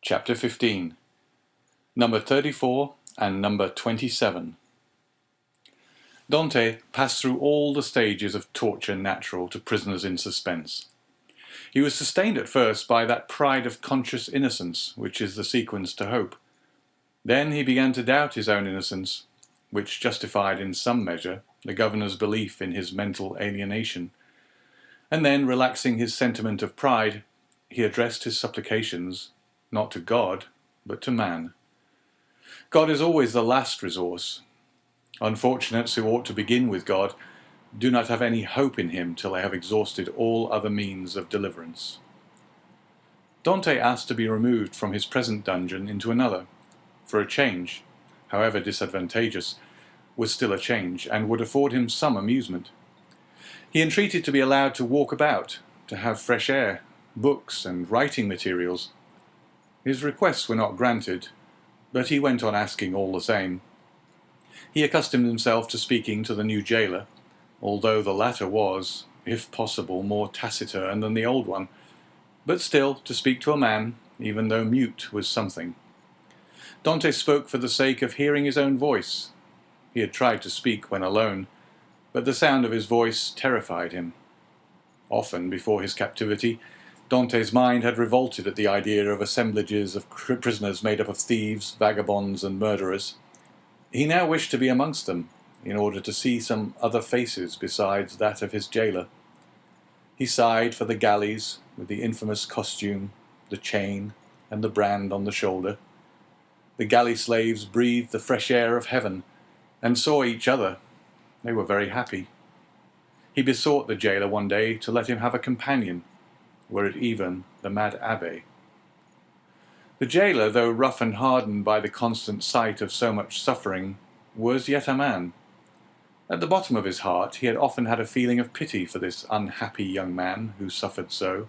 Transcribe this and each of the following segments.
Chapter 15. Number 34 and number 27. Dante passed through all the stages of torture natural to prisoners in suspense. He was sustained at first by that pride of conscious innocence which is the sequence to hope. Then he began to doubt his own innocence, which justified in some measure the governor's belief in his mental alienation. And then, relaxing his sentiment of pride, he addressed his supplications not to God, but to man. God is always the last resource. Unfortunates who ought to begin with God do not have any hope in him till they have exhausted all other means of deliverance. Dante asked to be removed from his present dungeon into another, for a change, however disadvantageous, was still a change, and would afford him some amusement. He entreated to be allowed to walk about, to have fresh air, books, and writing materials. His requests were not granted, but he went on asking all the same. He accustomed himself to speaking to the new jailer, although the latter was, if possible, more taciturn than the old one, but still to speak to a man, even though mute, was something. Dante spoke for the sake of hearing his own voice. He had tried to speak when alone, but the sound of his voice terrified him. Often, before his captivity, Dante's mind had revolted at the idea of assemblages of prisoners made up of thieves, vagabonds, and murderers. He now wished to be amongst them, in order to see some other faces besides that of his jailer. He sighed for the galleys, with the infamous costume, the chain, and the brand on the shoulder. The galley slaves breathed the fresh air of heaven, and saw each other. They were very happy. He besought the jailer one day to let him have a companion, were it even the mad abbé. The jailer, though rough and hardened by the constant sight of so much suffering, was yet a man. At the bottom of his heart he had often had a feeling of pity for this unhappy young man who suffered so,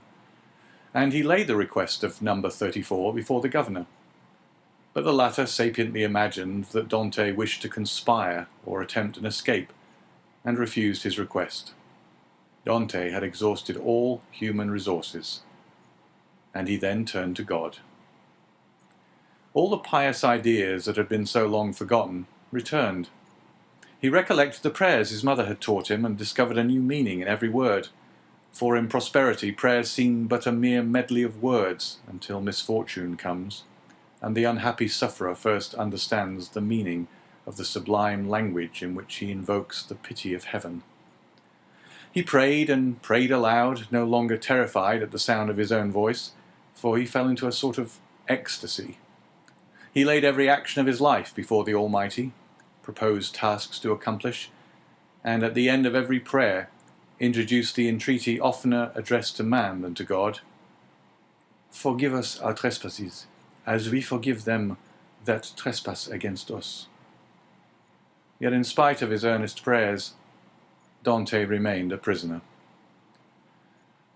and he laid the request of number 34 before the governor. But the latter sapiently imagined that Dante wished to conspire or attempt an escape, and refused his request. Dante had exhausted all human resources, and he then turned to God. All the pious ideas that had been so long forgotten returned. He recollected the prayers his mother had taught him, and discovered a new meaning in every word, for in prosperity prayers seem but a mere medley of words until misfortune comes, and the unhappy sufferer first understands the meaning of the sublime language in which he invokes the pity of heaven. He prayed and prayed aloud, no longer terrified at the sound of his own voice, for he fell into a sort of ecstasy. He laid every action of his life before the Almighty, proposed tasks to accomplish, and at the end of every prayer introduced the entreaty oftener addressed to man than to God. "Forgive us our trespasses, as we forgive them that trespass against us." Yet in spite of his earnest prayers, Dante remained a prisoner.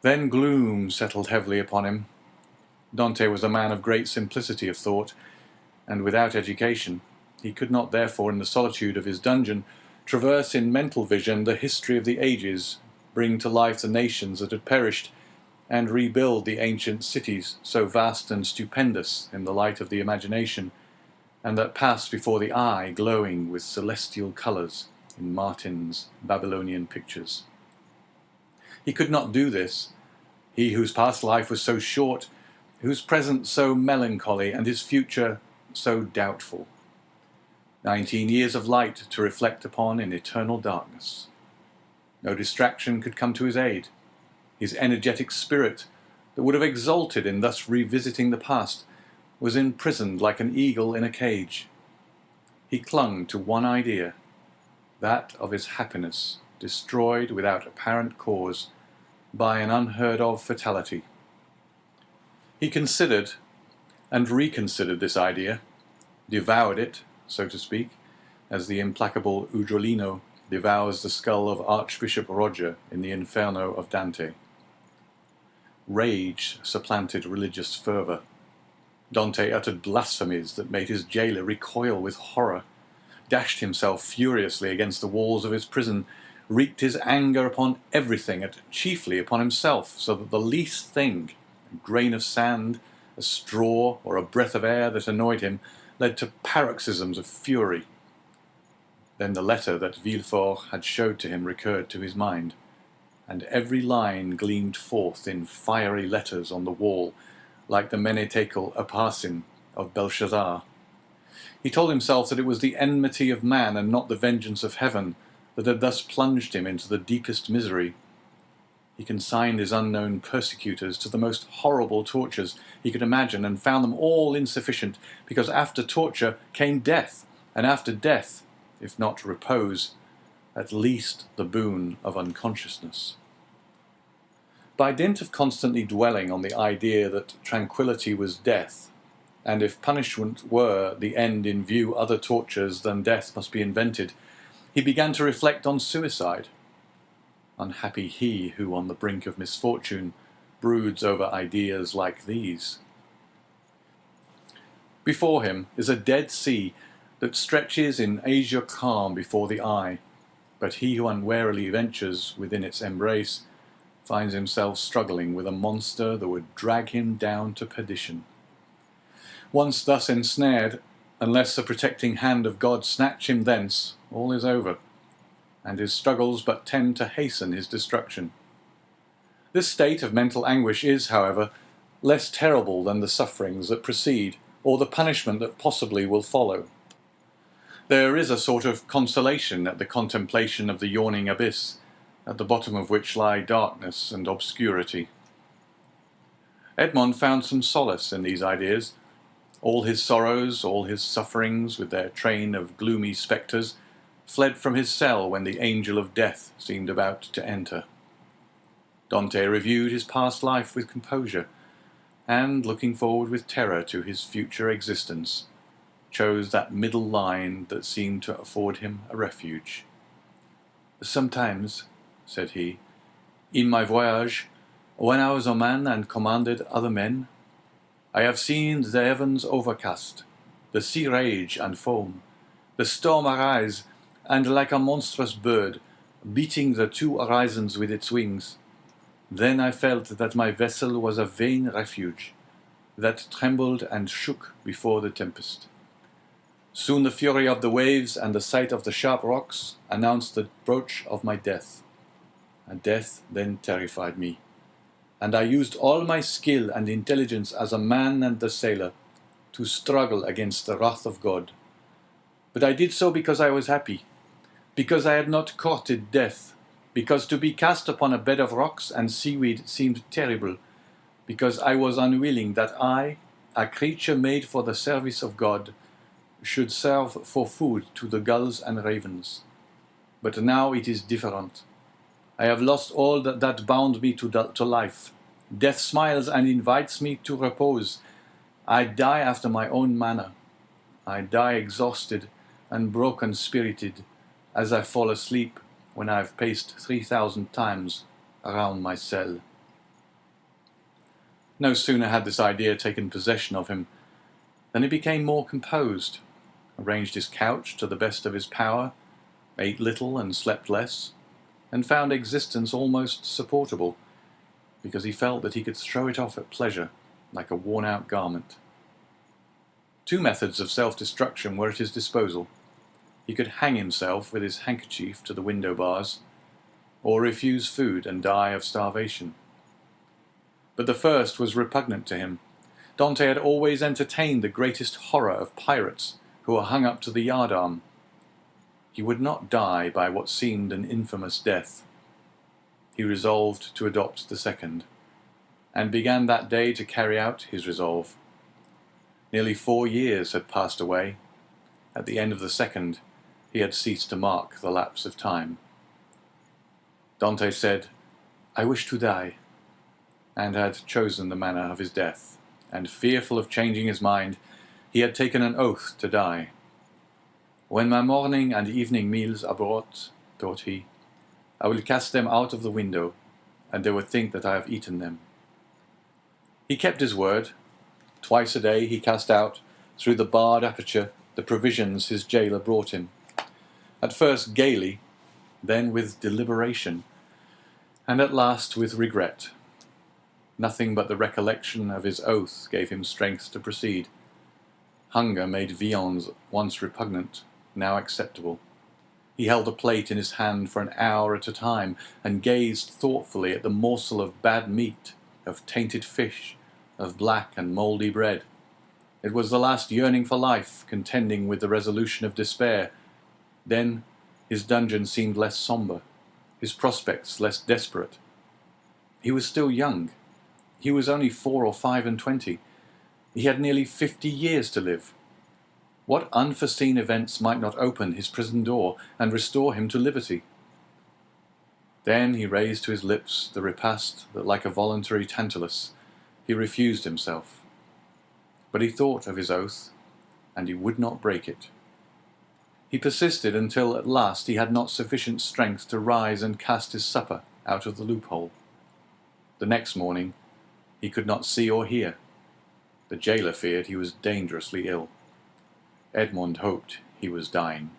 Then gloom settled heavily upon him. Dante was a man of great simplicity of thought, and without education. He could not therefore, in the solitude of his dungeon, traverse in mental vision the history of the ages, bring to life the nations that had perished, and rebuild the ancient cities, so vast and stupendous in the light of the imagination, and that passed before the eye glowing with celestial colours in Martin's Babylonian pictures. He could not do this, he whose past life was so short, whose present so melancholy, and his future so doubtful. 19 years of light to reflect upon in eternal darkness. No distraction could come to his aid. His energetic spirit, that would have exulted in thus revisiting the past, was imprisoned like an eagle in a cage. He clung to one idea, that of his happiness, destroyed without apparent cause by an unheard-of fatality. He considered and reconsidered this idea, devoured it, so to speak, as the implacable Ugolino devours the skull of Archbishop Roger in the Inferno of Dante. Rage supplanted religious fervour. Dante uttered blasphemies that made his jailer recoil with horror, dashed himself furiously against the walls of his prison, wreaked his anger upon everything and chiefly upon himself, so that the least thing, a grain of sand, a straw, or a breath of air that annoyed him, led to paroxysms of fury. Then the letter that Villefort had showed to him recurred to his mind, and every line gleamed forth in fiery letters on the wall, like the menetekel upharsin of Belshazzar. He told himself that it was the enmity of man and not the vengeance of heaven that had thus plunged him into the deepest misery. He consigned his unknown persecutors to the most horrible tortures he could imagine, and found them all insufficient, because after torture came death, and after death, if not repose, at least the boon of unconsciousness. By dint of constantly dwelling on the idea that tranquillity was death, and if punishment were the end in view other tortures than death must be invented, he began to reflect on suicide. Unhappy he who, on the brink of misfortune, broods over ideas like these. Before him is a dead sea that stretches in azure calm before the eye, but he who unwarily ventures within its embrace finds himself struggling with a monster that would drag him down to perdition. Once thus ensnared, unless the protecting hand of God snatch him thence, all is over, and his struggles but tend to hasten his destruction. This state of mental anguish is, however, less terrible than the sufferings that precede, or the punishment that possibly will follow. There is a sort of consolation at the contemplation of the yawning abyss, at the bottom of which lie darkness and obscurity. Edmond found some solace in these ideas. All his sorrows, all his sufferings, with their train of gloomy spectres, fled from his cell when the angel of death seemed about to enter. Dante reviewed his past life with composure, and, looking forward with terror to his future existence, chose that middle line that seemed to afford him a refuge. "Sometimes," said he, "in my voyage, when I was a man and commanded other men, I have seen the heavens overcast, the sea rage and foam, the storm arise, and like a monstrous bird, beating the two horizons with its wings. Then I felt that my vessel was a vain refuge, that trembled and shook before the tempest. Soon the fury of the waves and the sight of the sharp rocks announced the approach of my death. And death then terrified me, and I used all my skill and intelligence as a man and a sailor to struggle against the wrath of God. But I did so because I was happy, because I had not courted death, because to be cast upon a bed of rocks and seaweed seemed terrible, because I was unwilling that I, a creature made for the service of God, should serve for food to the gulls and ravens. But now it is different. I have lost all that bound me to life. Death smiles and invites me to repose. I die after my own manner. I die exhausted and broken-spirited, as I fall asleep when I have paced 3,000 times around my cell." No sooner had this idea taken possession of him than he became more composed, arranged his couch to the best of his power, ate little and slept less, and found existence almost supportable, because he felt that he could throw it off at pleasure like a worn-out garment. Two methods of self-destruction were at his disposal. He could hang himself with his handkerchief to the window bars, or refuse food and die of starvation. But the first was repugnant to him. Dante had always entertained the greatest horror of pirates who were hung up to the yardarm. He would not die by what seemed an infamous death. He resolved to adopt the second, and began that day to carry out his resolve. Nearly 4 years had passed away. At the end of the second, he had ceased to mark the lapse of time. Dante said, "I wish to die," and had chosen the manner of his death, and fearful of changing his mind, he had taken an oath to die. "When my morning and evening meals are brought," thought he, "I will cast them out of the window, and they will think that I have eaten them." He kept his word. Twice a day he cast out, through the barred aperture, the provisions his jailer brought him. At first gaily, then with deliberation, and at last with regret. Nothing but the recollection of his oath gave him strength to proceed. Hunger made viands once repugnant, now acceptable. He held a plate in his hand for an hour at a time and gazed thoughtfully at the morsel of bad meat, of tainted fish, of black and mouldy bread. It was the last yearning for life, contending with the resolution of despair. Then his dungeon seemed less sombre, his prospects less desperate. He was still young. He was only 4 or 25. He had nearly 50 years to live. What unforeseen events might not open his prison door and restore him to liberty? Then he raised to his lips the repast that, like a voluntary Tantalus, he refused himself. But he thought of his oath, and he would not break it. He persisted until at last he had not sufficient strength to rise and cast his supper out of the loophole. The next morning he could not see or hear. The jailer feared he was dangerously ill. Edmond hoped he was dying.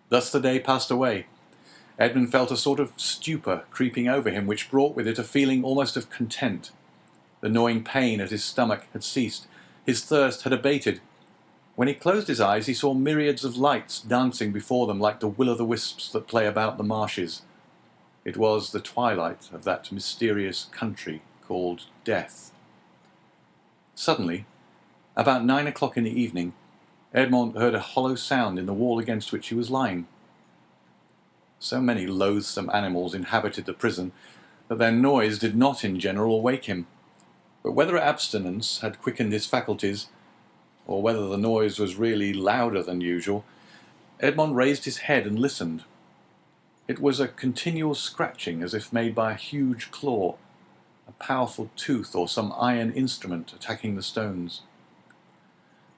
Thus the day passed away. Edmond felt a sort of stupor creeping over him, which brought with it a feeling almost of content. The gnawing pain at his stomach had ceased. His thirst had abated. When he closed his eyes, he saw myriads of lights dancing before them like the will-o'-the-wisps that play about the marshes. It was the twilight of that mysterious country called Death. Suddenly, about 9 o'clock in the evening, Edmond heard a hollow sound in the wall against which he was lying. So many loathsome animals inhabited the prison that their noise did not in general awake him. But whether abstinence had quickened his faculties, or whether the noise was really louder than usual, Edmond raised his head and listened. It was a continual scratching, as if made by a huge claw, a powerful tooth or some iron instrument attacking the stones.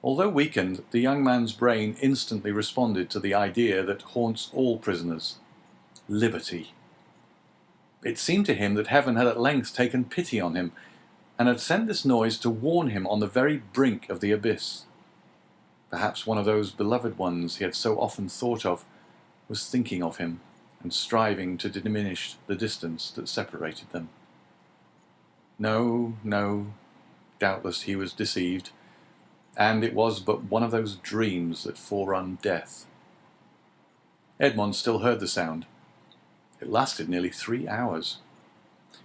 Although weakened, the young man's brain instantly responded to the idea that haunts all prisoners: liberty. It seemed to him that heaven had at length taken pity on him, and had sent this noise to warn him on the very brink of the abyss. Perhaps one of those beloved ones he had so often thought of was thinking of him and striving to diminish the distance that separated them. No, doubtless he was deceived, and it was but one of those dreams that forerun death. Edmond still heard the sound. It lasted nearly 3 hours.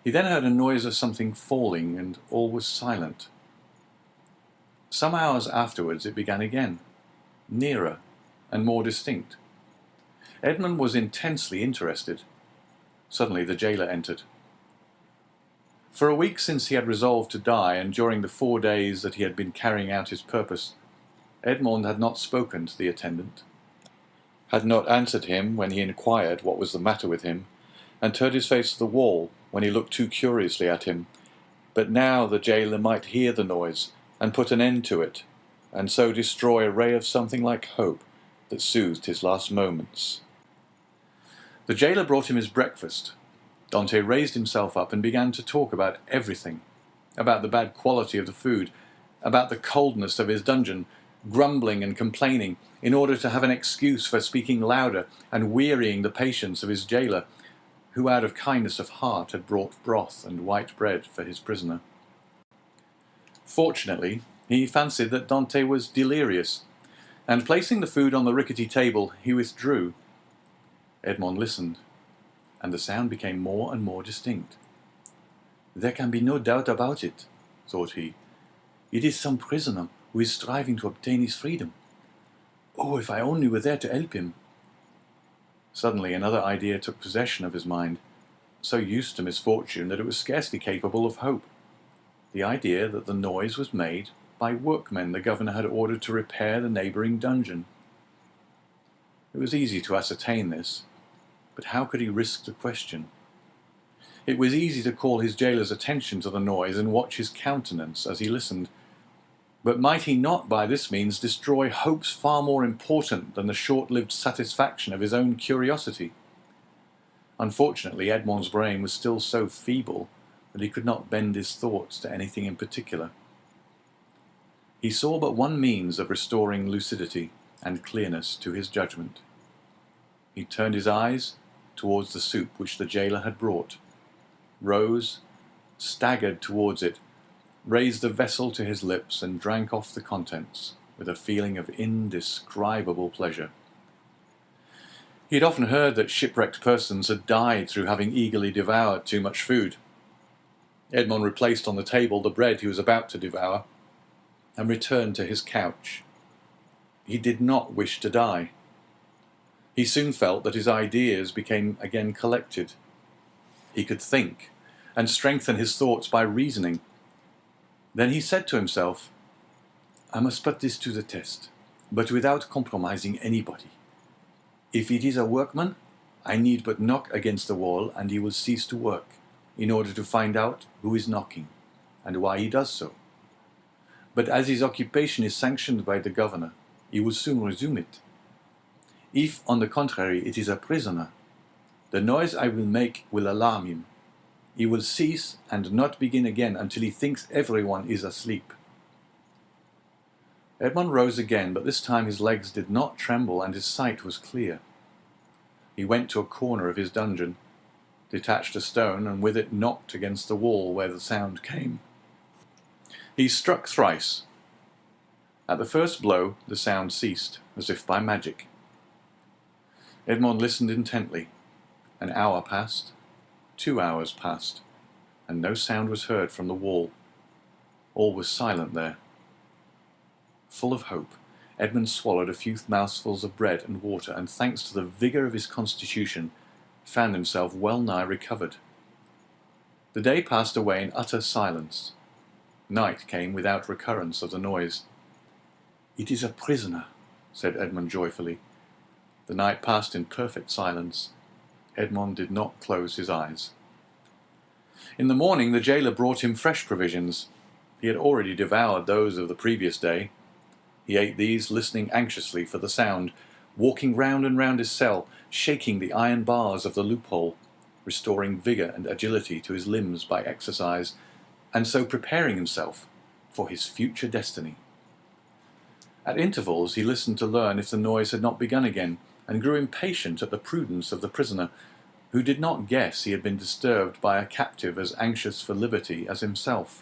He then heard a noise of something falling, and all was silent. Some hours afterwards it began again, nearer and more distinct. Edmond was intensely interested. Suddenly the jailer entered. For a week since he had resolved to die, and during the 4 days that he had been carrying out his purpose, Edmond had not spoken to the attendant, had not answered him when he inquired what was the matter with him, and turned his face to the wall when he looked too curiously at him. But now the jailer might hear the noise and put an end to it, and so destroy a ray of something like hope that soothed his last moments. The jailer brought him his breakfast. Dante raised himself up and began to talk about everything, about the bad quality of the food, about the coldness of his dungeon, grumbling and complaining in order to have an excuse for speaking louder and wearying the patience of his jailer, who out of kindness of heart had brought broth and white bread for his prisoner. Fortunately, he fancied that Dante was delirious, and placing the food on the rickety table, he withdrew. Edmond listened, and the sound became more and more distinct. "There can be no doubt about it," thought he. "It is some prisoner who is striving to obtain his freedom. Oh, if I only were there to help him!" Suddenly another idea took possession of his mind, so used to misfortune that it was scarcely capable of hope. The idea that the noise was made by workmen the governor had ordered to repair the neighbouring dungeon. It was easy to ascertain this, but how could he risk the question? It was easy to call his jailer's attention to the noise and watch his countenance as he listened. But might he not by this means destroy hopes far more important than the short-lived satisfaction of his own curiosity? Unfortunately, Edmond's brain was still so feeble that he could not bend his thoughts to anything in particular. He saw but one means of restoring lucidity and clearness to his judgment. He turned his eyes towards the soup which the jailer had brought, rose, staggered towards it, raised the vessel to his lips and drank off the contents with a feeling of indescribable pleasure. He had often heard that shipwrecked persons had died through having eagerly devoured too much food. Edmond replaced on the table the bread he was about to devour and returned to his couch. He did not wish to die. He soon felt that his ideas became again collected. He could think and strengthen his thoughts by reasoning. Then he said to himself, "I must put this to the test, but without compromising anybody. If it is a workman, I need but knock against the wall and he will cease to work, in order to find out who is knocking, and why he does so. But as his occupation is sanctioned by the governor, he will soon resume it. If, on the contrary, it is a prisoner, the noise I will make will alarm him. He will cease and not begin again until he thinks everyone is asleep." Edmond rose again, but this time his legs did not tremble and his sight was clear. He went to a corner of his dungeon, detached a stone, and with it knocked against the wall where the sound came. He struck thrice. At the first blow, the sound ceased, as if by magic. Edmond listened intently. An hour passed, 2 hours passed, and no sound was heard from the wall. All was silent there. Full of hope, Edmond swallowed a few mouthfuls of bread and water, and thanks to the vigour of his constitution, found himself well nigh recovered. The day passed away in utter silence. Night came without recurrence of the noise. "It is a prisoner," said Edmond joyfully. The night passed in perfect silence. Edmond did not close his eyes. In the morning the jailer brought him fresh provisions. He had already devoured those of the previous day. He ate these, listening anxiously for the sound, walking round and round his cell, shaking the iron bars of the loophole, restoring vigour and agility to his limbs by exercise, and so preparing himself for his future destiny. At intervals he listened to learn if the noise had not begun again, and grew impatient at the prudence of the prisoner, who did not guess he had been disturbed by a captive as anxious for liberty as himself.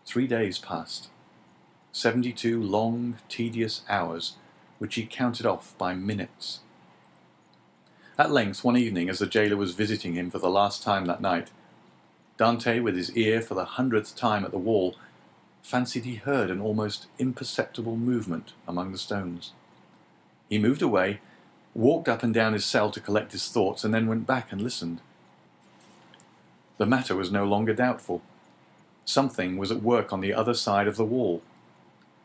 3 days passed. 72 long, tedious hours, which he counted off by minutes. At length, one evening, as the jailer was visiting him for the last time that night, Dante, with his ear for the 100th time at the wall, fancied he heard an almost imperceptible movement among the stones. He moved away, walked up and down his cell to collect his thoughts, and then went back and listened. The matter was no longer doubtful. Something was at work on the other side of the wall.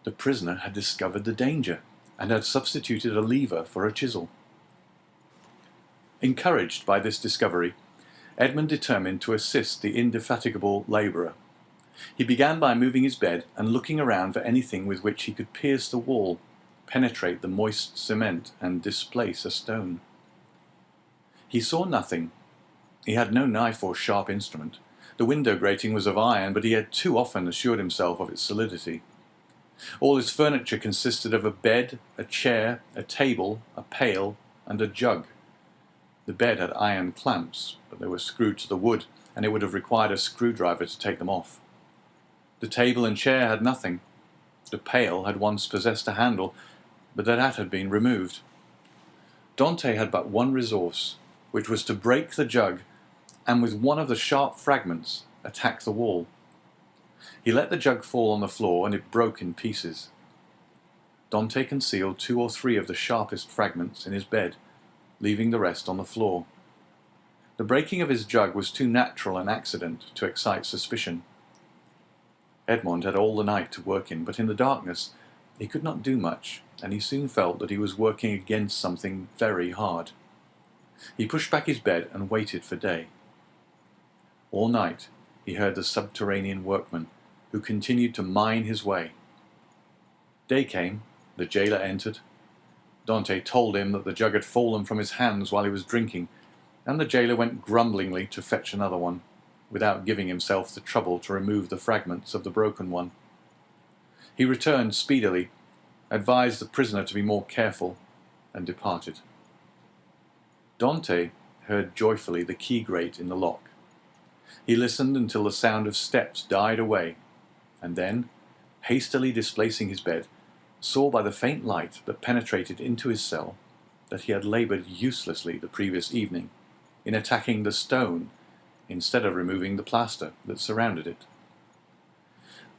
The prisoner had discovered the danger, and had substituted a lever for a chisel. Encouraged by this discovery, Edmond determined to assist the indefatigable labourer. He began by moving his bed and looking around for anything with which he could pierce the wall, penetrate the moist cement, and displace a stone. He saw nothing. He had no knife or sharp instrument. The window grating was of iron, but he had too often assured himself of its solidity. All his furniture consisted of a bed, a chair, a table, a pail, and a jug. The bed had iron clamps, but they were screwed to the wood, and it would have required a screwdriver to take them off. The table and chair had nothing. The pail had once possessed a handle, but that had been removed. Dante had but one resource, which was to break the jug, and with one of the sharp fragments attack the wall. He let the jug fall on the floor, and it broke in pieces. Dante concealed 2 or 3 of the sharpest fragments in his bed, leaving the rest on the floor. The breaking of his jug was too natural an accident to excite suspicion. Edmond had all the night to work in, but in the darkness he could not do much, and he soon felt that he was working against something very hard. He pushed back his bed and waited for day. All night he heard the subterranean workman, who continued to mine his way. Day came, the jailer entered. Dante told him that the jug had fallen from his hands while he was drinking, and the jailer went grumblingly to fetch another one, without giving himself the trouble to remove the fragments of the broken one. He returned speedily, advised the prisoner to be more careful, and departed. Dante heard joyfully the key grate in the lock. He listened until the sound of steps died away, and then, hastily displacing his bed, saw by the faint light that penetrated into his cell that he had laboured uselessly the previous evening in attacking the stone instead of removing the plaster that surrounded it.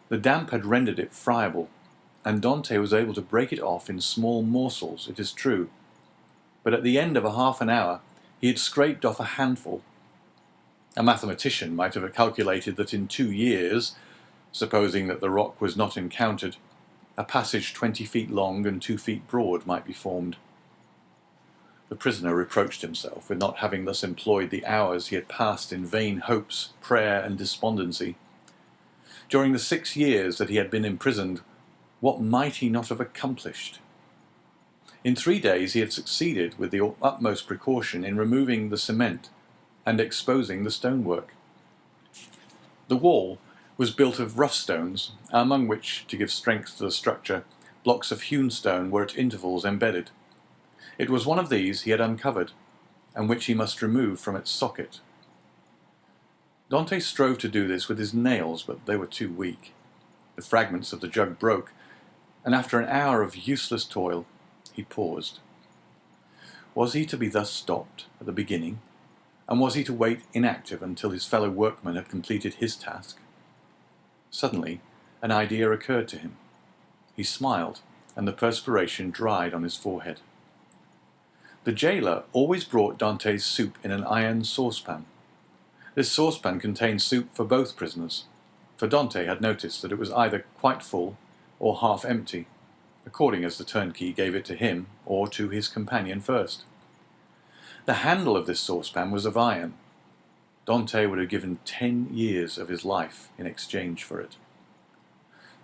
The damp had rendered it friable, and Dante was able to break it off in small morsels, it is true, but at the end of a half an hour he had scraped off a handful. A mathematician might have calculated that in 2 years, supposing that the rock was not encountered, a passage 20 feet long and 2 feet broad might be formed. The prisoner reproached himself with not having thus employed the hours he had passed in vain hopes, prayer, and despondency. During the 6 years that he had been imprisoned, what might he not have accomplished? In 3 days he had succeeded with the utmost precaution in removing the cement and exposing the stonework. The wall was built of rough stones, among which, to give strength to the structure, blocks of hewn stone were at intervals embedded. It was one of these he had uncovered, and which he must remove from its socket. Dante strove to do this with his nails, but they were too weak. The fragments of the jug broke, and after an hour of useless toil, he paused. Was he to be thus stopped at the beginning, and was he to wait inactive until his fellow workman had completed his task? Suddenly, an idea occurred to him. He smiled, and the perspiration dried on his forehead. The jailer always brought Dante's soup in an iron saucepan. This saucepan contained soup for both prisoners, for Dante had noticed that it was either quite full or half empty, according as the turnkey gave it to him or to his companion first. The handle of this saucepan was of iron. Dante would have given 10 years of his life in exchange for it.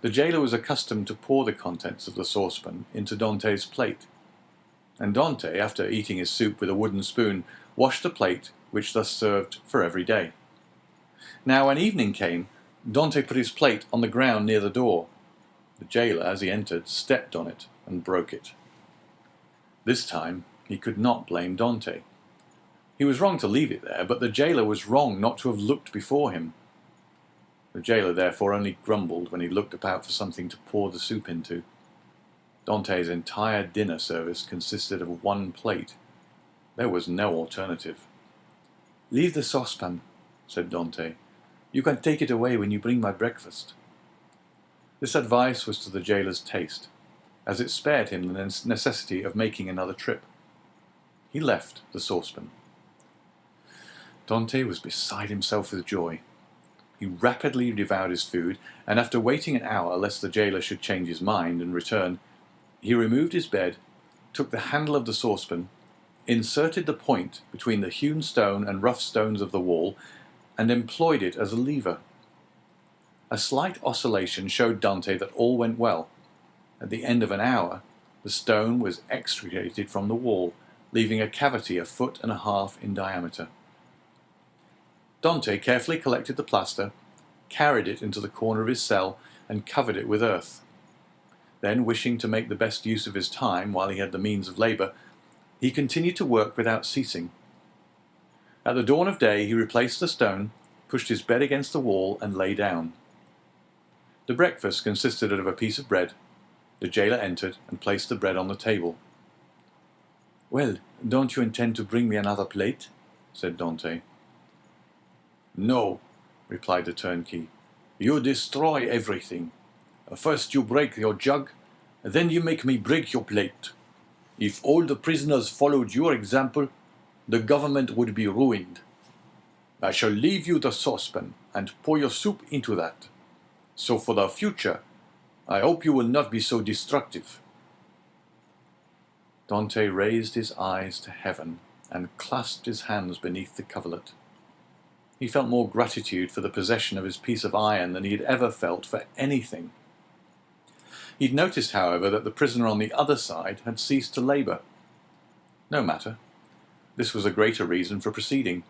The jailer was accustomed to pour the contents of the saucepan into Dante's plate, and Dante, after eating his soup with a wooden spoon, washed the plate which thus served for every day. Now when evening came, Dante put his plate on the ground near the door. The jailer, as he entered, stepped on it and broke it. This time he could not blame Dante. He was wrong to leave it there, but the jailer was wrong not to have looked before him. The jailer therefore only grumbled when he looked about for something to pour the soup into. Dante's entire dinner service consisted of one plate. There was no alternative. "Leave the saucepan," said Dante. "You can take it away when you bring my breakfast." This advice was to the jailer's taste, as it spared him the necessity of making another trip. He left the saucepan. Dante was beside himself with joy. He rapidly devoured his food, and after waiting an hour lest the jailer should change his mind and return, he removed his bed, took the handle of the saucepan, inserted the point between the hewn stone and rough stones of the wall, and employed it as a lever. A slight oscillation showed Dante that all went well. At the end of an hour, the stone was extricated from the wall, leaving a cavity 1.5 feet in diameter. Dante carefully collected the plaster, carried it into the corner of his cell, and covered it with earth. Then, wishing to make the best use of his time while he had the means of labour, he continued to work without ceasing. At the dawn of day he replaced the stone, pushed his bed against the wall, and lay down. The breakfast consisted of a piece of bread. The jailer entered and placed the bread on the table. "Well, don't you intend to bring me another plate?" said Dante. "No," replied the turnkey. "You destroy everything. First you break your jug, then you make me break your plate. If all the prisoners followed your example, the government would be ruined. I shall leave you the saucepan and pour your soup into that. So for the future, I hope you will not be so destructive." Dante raised his eyes to heaven and clasped his hands beneath the coverlet. He felt more gratitude for the possession of his piece of iron than he had ever felt for anything. He'd noticed, however, that the prisoner on the other side had ceased to labour. No matter. This was a greater reason for proceeding.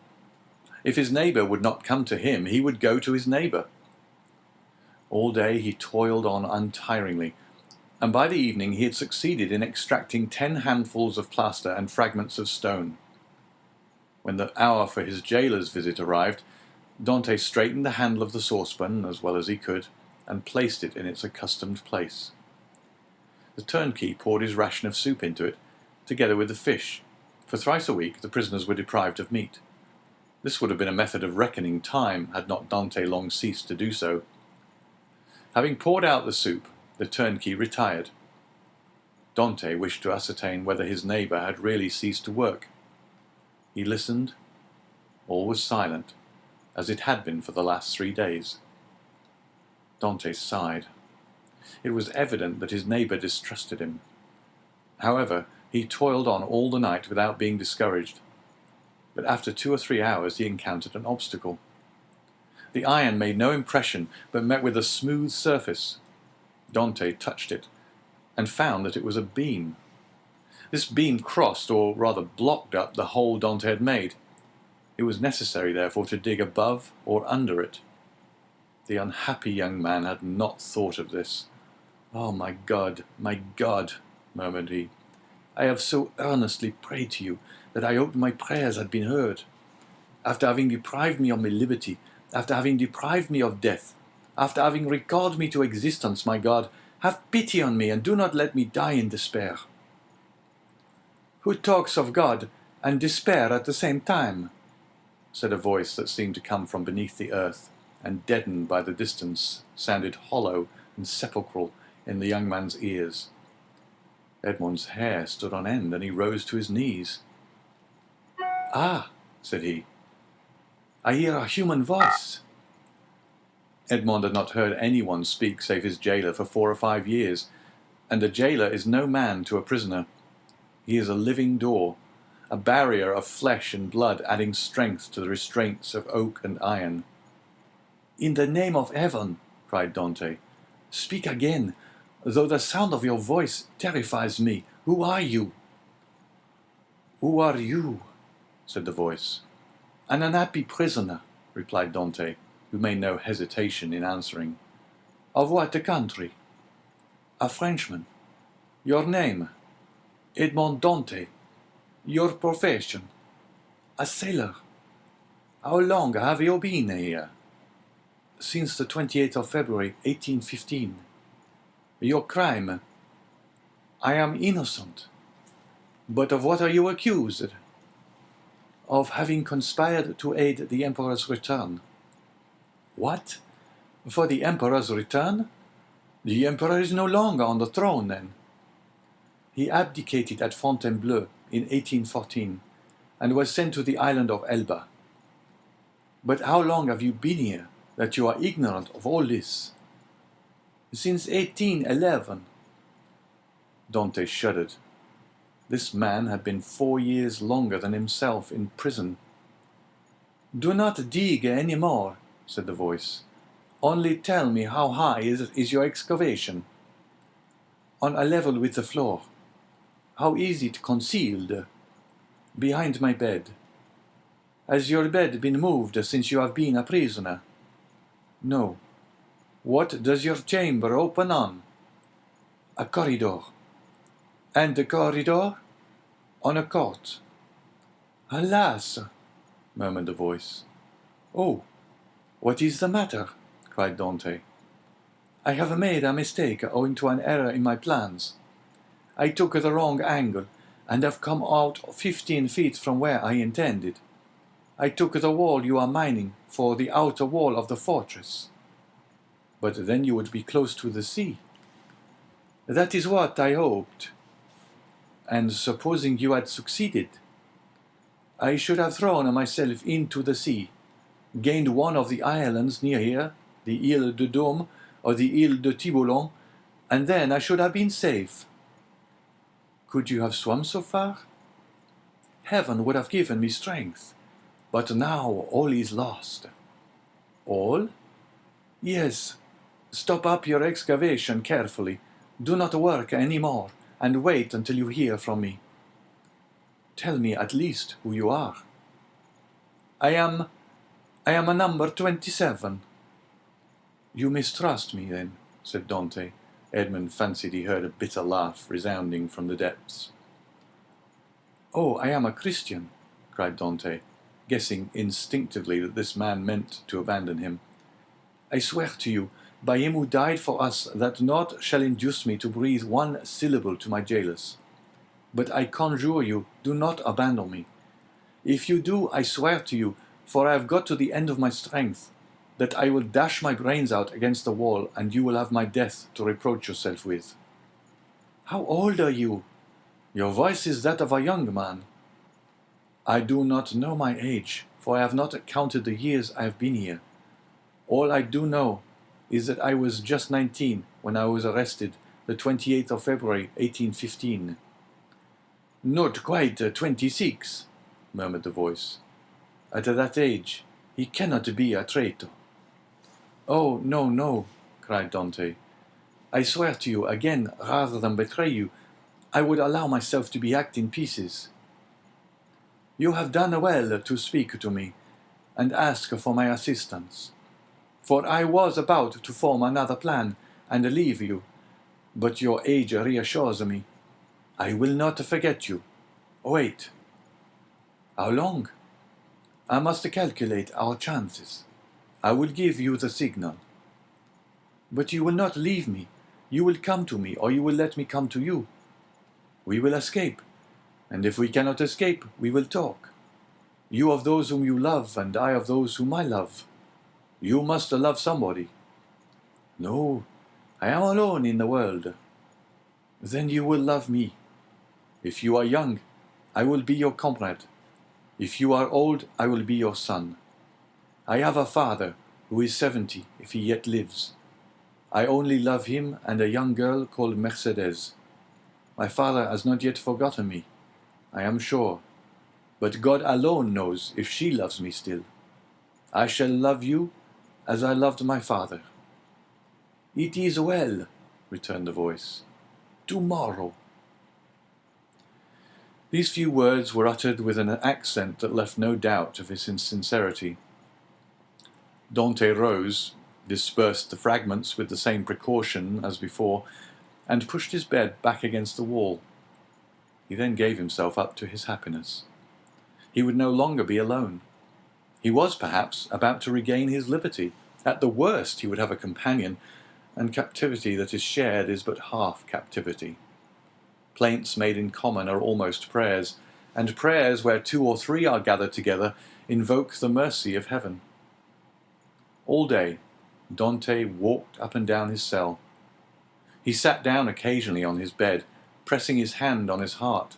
If his neighbour would not come to him, he would go to his neighbour. All day he toiled on untiringly, and by the evening he had succeeded in extracting 10 handfuls of plaster and fragments of stone. When the hour for his jailer's visit arrived, Dante straightened the handle of the saucepan as well as he could, and placed it in its accustomed place. The turnkey poured his ration of soup into it, together with the fish, for thrice a week the prisoners were deprived of meat. This would have been a method of reckoning time had not Dante long ceased to do so. Having poured out the soup, the turnkey retired. Dante wished to ascertain whether his neighbour had really ceased to work. He listened. All was silent, as it had been for the last 3 days. Dante sighed. It was evident that his neighbour distrusted him. However, he toiled on all the night without being discouraged. But after 2 or 3 hours he encountered an obstacle. The iron made no impression, but met with a smooth surface. Dante touched it, and found that it was a beam. This beam crossed, or rather blocked up, the hole Dante had made. It was necessary, therefore, to dig above or under it. The unhappy young man had not thought of this. "Oh, my God, murmured he. "I have so earnestly prayed to you that I hoped my prayers had been heard. After having deprived me of my liberty, after having deprived me of death, after having recalled me to existence, my God, have pity on me and do not let me die in despair." "Who talks of God and despair at the same time?" said a voice that seemed to come from beneath the earth, and deadened by the distance, sounded hollow and sepulchral in the young man's ears. Edmond's hair stood on end, and he rose to his knees. "Ah," said he, "I hear a human voice." Edmond had not heard anyone speak save his jailer for 4 or 5 years, and a jailer is no man to a prisoner. He is a living door, a barrier of flesh and blood, adding strength to the restraints of oak and iron. "In the name of heaven," cried Dante, "speak again, though the sound of your voice terrifies me. Who are you?" "Who are you?" said the voice. "An unhappy prisoner," replied Dante, who made no hesitation in answering. "Of what country?" "A Frenchman." "Your name?" "Edmond Dantès." "Your profession?" "A sailor." "How long have you been here?" "Since the 28th of February, 1815. "Your crime?" "I am innocent." "But of what are you accused?" "Of having conspired to aid the Emperor's return." "What? For the Emperor's return? The Emperor is no longer on the throne, then." "He abdicated at Fontainebleau in 1814, and was sent to the island of Elba." "But how long have you been here, that you are ignorant of all this?" "Since 1811. Dante shuddered. This man had been 4 years longer than himself in prison. "Do not dig any more," said the voice. "Only tell me how high is your excavation?" "On a level with the floor." "How is it concealed?" "Behind my bed." "Has your bed been moved since you have been a prisoner?" "No." "What does your chamber open on?" "A corridor." "And the corridor?" "On a court." "Alas!" murmured the voice. "Oh, what is the matter?" cried Dante. "I have made a mistake owing to an error in my plans. I took the wrong angle, and have come out 15 feet from where I intended. I took the wall you are mining for the outer wall of the fortress." "But then you would be close to the sea." "That is what I hoped." "And supposing you had succeeded?" "I should have thrown myself into the sea, gained one of the islands near here, the Ile de Dôme or the Ile de Tiboulon, and then I should have been safe." "Could you have swum so far?" "Heaven would have given me strength. But now all is lost." "All?" "Yes. Stop up your excavation carefully. Do not work any more, and wait until you hear from me." "Tell me at least who you are." I am a number 27. "You mistrust me, then," said Dante. Edmond fancied he heard a bitter laugh resounding from the depths. "Oh, I am a Christian," cried Dante. guessing instinctively that this man meant to abandon him. "I swear to you, by him who died for us, that naught shall induce me to breathe one syllable to my jailers. But I conjure you, do not abandon me. If you do, I swear to you, for I have got to the end of my strength, that I will dash my brains out against the wall, and you will have my death to reproach yourself with." "How old are you? Your voice is that of a young man." "I do not know my age, for I have not counted the years I have been here. All I do know is that I was just 19 when I was arrested, the 28th of February, 1815. "Not quite 26, murmured the voice. "At that age, he cannot be a traitor." "Oh, no, no," cried Dante. "I swear to you, again, rather than betray you, I would allow myself to be hacked in pieces." "You have done well to speak to me, and ask for my assistance. For I was about to form another plan and leave you, but your age reassures me. I will not forget you. Wait." "How long?" "I must calculate our chances. I will give you the signal." "But you will not leave me. You will come to me, or you will let me come to you. We will escape, and if we cannot escape, we will talk. You of those whom you love, and I of those whom I love. You must love somebody." "No, I am alone in the world." "Then you will love me. If you are young, I will be your comrade. If you are old, I will be your son. I have a father who is 70 if he yet lives. I only love him and a young girl called Mercedes. My father has not yet forgotten me, I am sure, but God alone knows if she loves me still. I shall love you as I loved my father." "It is well," returned the voice. "Tomorrow." These few words were uttered with an accent that left no doubt of his sincerity. Dante rose, dispersed the fragments with the same precaution as before, and pushed his bed back against the wall. He then gave himself up to his happiness. He would no longer be alone. He was, perhaps, about to regain his liberty. At the worst, he would have a companion, and captivity that is shared is but half captivity. Plaints made in common are almost prayers, and prayers where 2 or 3 are gathered together invoke the mercy of heaven. All day, Dante walked up and down his cell. He sat down occasionally on his bed, pressing his hand on his heart.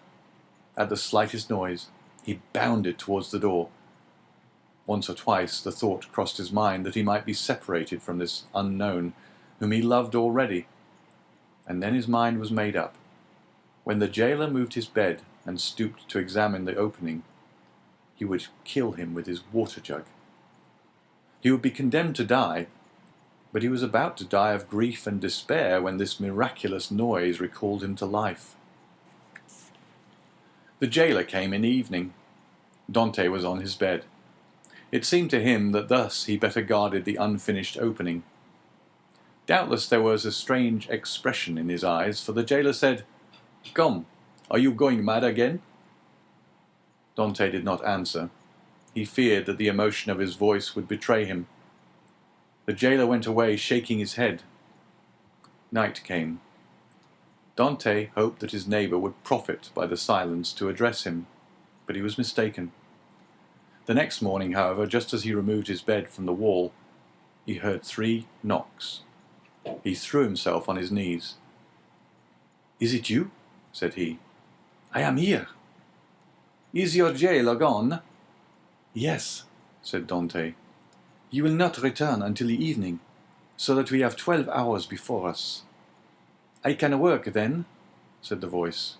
At the slightest noise, he bounded towards the door. Once or twice the thought crossed his mind that he might be separated from this unknown, whom he loved already, and then his mind was made up. When the jailer moved his bed and stooped to examine the opening, he would kill him with his water jug. He would be condemned to die, but he was about to die of grief and despair when this miraculous noise recalled him to life. The jailer came in the evening. Dante was on his bed. It seemed to him that thus he better guarded the unfinished opening. Doubtless there was a strange expression in his eyes, for the jailer said, "Come, are you going mad again?" Dante did not answer. He feared that the emotion of his voice would betray him. The jailer went away, shaking his head. Night came. Dante hoped that his neighbour would profit by the silence to address him, but he was mistaken. The next morning, however, just as he removed his bed from the wall, he heard 3 knocks. He threw himself on his knees. "Is it you?" said he. "I am here." "Is your jailer gone?" "Yes," said Dante. "You will not return until the evening, so that we have 12 hours before us." "I can work then?" said the voice.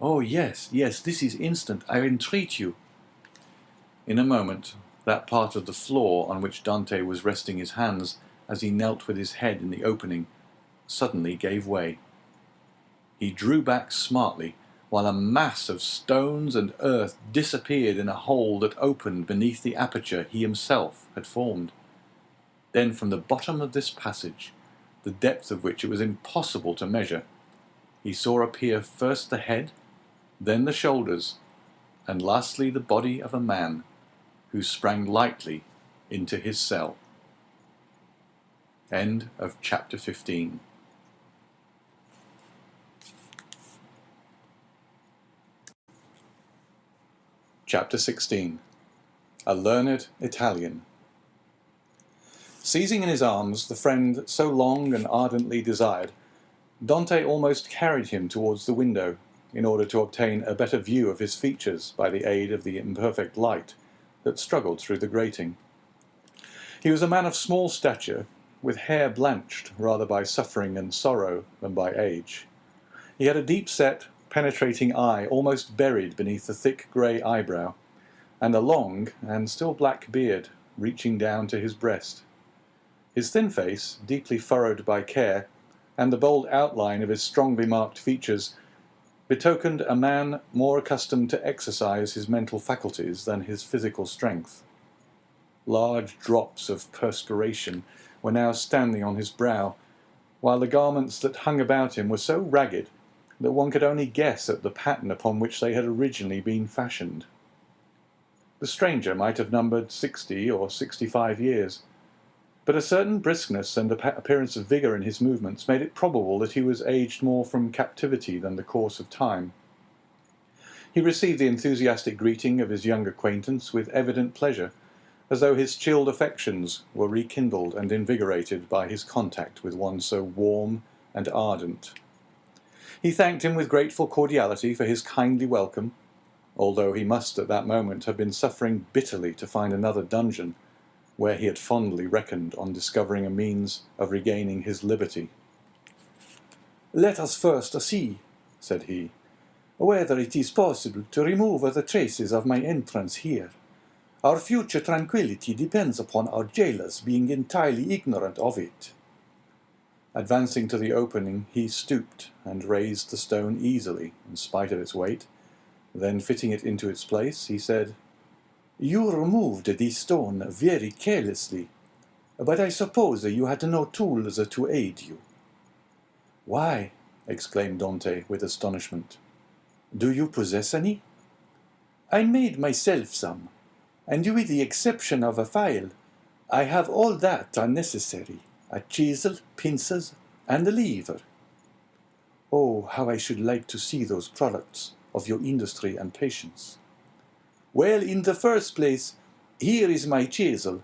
"Oh, yes, yes, this is instant, I entreat you." In a moment, that part of the floor on which Dante was resting his hands as he knelt with his head in the opening suddenly gave way. He drew back smartly, while a mass of stones and earth disappeared in a hole that opened beneath the aperture he himself had formed. Then from the bottom of this passage, the depth of which it was impossible to measure, he saw appear first the head, then the shoulders, and lastly the body of a man, who sprang lightly into his cell. End of chapter 15. Chapter 16. A Learned Italian. Seizing in his arms the friend so long and ardently desired, Dante almost carried him towards the window in order to obtain a better view of his features by the aid of the imperfect light that struggled through the grating. He was a man of small stature, with hair blanched rather by suffering and sorrow than by age. He had a deep-set, penetrating eye almost buried beneath the thick grey eyebrow, and a long and still black beard reaching down to his breast. His thin face, deeply furrowed by care, and the bold outline of his strongly marked features betokened a man more accustomed to exercise his mental faculties than his physical strength. Large drops of perspiration were now standing on his brow, while the garments that hung about him were so ragged that one could only guess at the pattern upon which they had originally been fashioned. The stranger might have numbered 60 or 65 years, but a certain briskness and appearance of vigour in his movements made it probable that he was aged more from captivity than the course of time. He received the enthusiastic greeting of his young acquaintance with evident pleasure, as though his chilled affections were rekindled and invigorated by his contact with one so warm and ardent. He thanked him with grateful cordiality for his kindly welcome, although he must at that moment have been suffering bitterly to find another dungeon, where he had fondly reckoned on discovering a means of regaining his liberty. "Let us first see," said he, "whether it is possible to remove the traces of my entrance here. Our future tranquillity depends upon our jailers being entirely ignorant of it." Advancing to the opening, he stooped and raised the stone easily, in spite of its weight. Then, fitting it into its place, he said, "You removed this stone very carelessly, but I suppose you had no tools to aid you." "Why," exclaimed Dante with astonishment, "do you possess any?" "I made myself some, and with the exception of a file, I have all that are necessary, a chisel, pincers, and a lever." "Oh, how I should like to see those products of your industry and patience." "Well, in the first place, here is my chisel."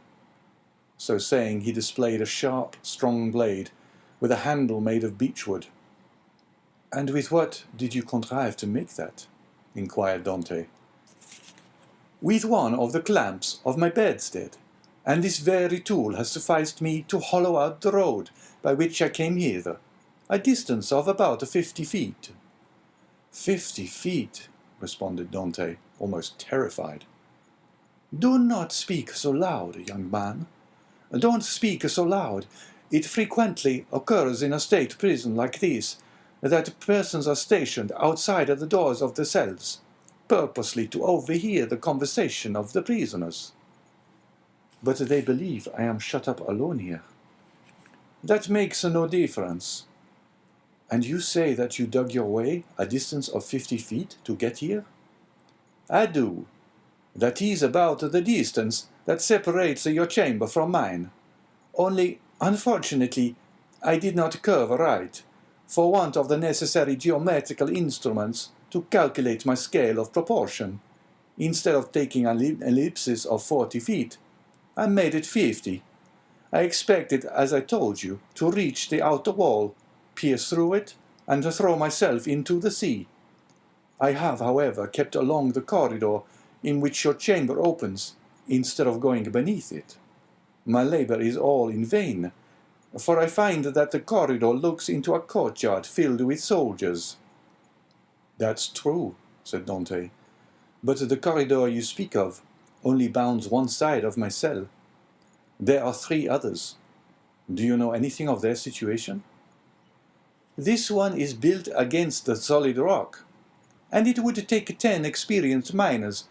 So saying, he displayed a sharp, strong blade, with a handle made of beechwood. "And with what did you contrive to make that?" inquired Dante. "With one of the clamps of my bedstead, and this very tool has sufficed me to hollow out the road by which I came hither, a distance of about 50 feet. 50 feet, responded Dante, almost terrified. "Do not speak so loud, young man. Don't speak so loud. It frequently occurs in a state prison like this that persons are stationed outside of the doors of the cells, purposely to overhear the conversation of the prisoners." "But they believe I am shut up alone here." "That makes no difference." "And you say that you dug your way a distance of 50 feet to get here?" "I do. That is about the distance that separates your chamber from mine. Only, unfortunately, I did not curve right, for want of the necessary geometrical instruments to calculate my scale of proportion. Instead of taking an ellipsis of 40 feet, I made it 50. I expected, as I told you, to reach the outer wall, pierce through it, and to throw myself into the sea. I have, however, kept along the corridor in which your chamber opens, instead of going beneath it. My labor is all in vain, for I find that the corridor looks into a courtyard filled with soldiers." "That's true," said Dante, "but the corridor you speak of only bounds one side of my cell. There are 3 others. Do you know anything of their situation?" "This one is built against the solid rock, and it would take 10 experienced miners,